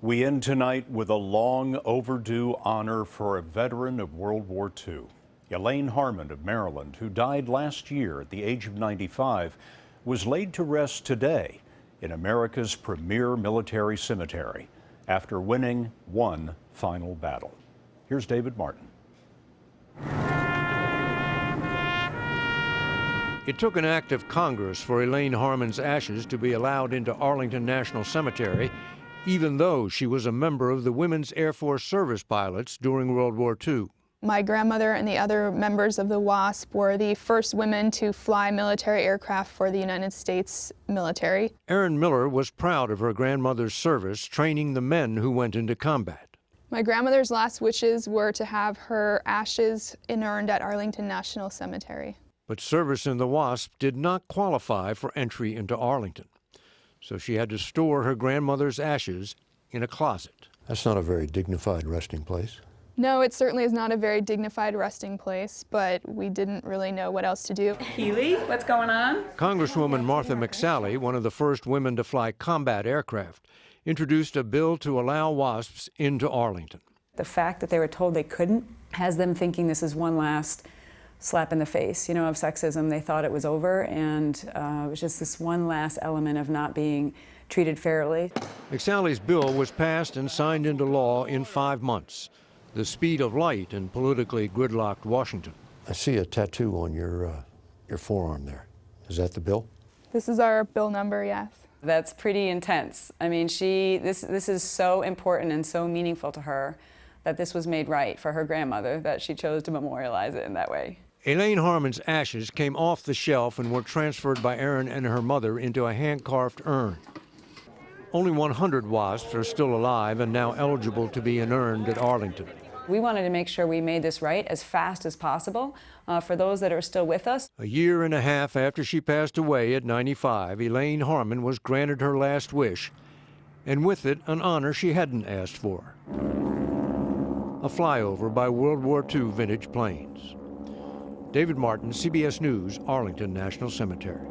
We end tonight with a long overdue honor for a veteran of World War II. Elaine Harmon of Maryland, who died last year at the age of 95, was laid to rest today in America's premier military cemetery after winning one final battle. Here's David Martin. It took an act of Congress for Elaine Harmon's ashes to be allowed into Arlington National Cemetery, even though she was a member of the Women's Air Force Service Pilots during World War II. My grandmother and the other members of the WASP were the first women to fly military aircraft for the United States military. Erin Miller was proud of her grandmother's service, training the men who went into combat. My grandmother's last wishes were to have her ashes inurned at Arlington National Cemetery. But service in the WASP did not qualify for entry into Arlington, so she had to store her grandmother's ashes in a closet. That's not a very dignified resting place. No, it certainly is not a very dignified resting place, but we didn't really know what else to do. Healy, what's going on? Congresswoman Martha McSally, one of the first women to fly combat aircraft, introduced a bill to allow WASPs into Arlington. The fact that they were told they couldn't has them thinking this is one last slap in the face, of sexism. They thought it was over, and it was just this one last element of not being treated fairly. McSally's bill was passed and signed into law in 5 months, the speed of light in politically gridlocked Washington. I see a tattoo on your forearm there. Is that the bill? This is our bill number, yes. That's pretty intense. I mean, this is so important and so meaningful to her that this was made right for her grandmother, that she chose to memorialize it in that way. Elaine Harmon's ashes came off the shelf and were transferred by Erin and her mother into a hand-carved urn. Only 100 WASPs are still alive and now eligible to be inurned at Arlington. We wanted to make sure we made this right as fast as possible for those that are still with us. A year and a half after she passed away at 95, Elaine Harmon was granted her last wish, and with it, an honor she hadn't asked for: a flyover by World War II vintage planes. David Martin, CBS News, Arlington National Cemetery.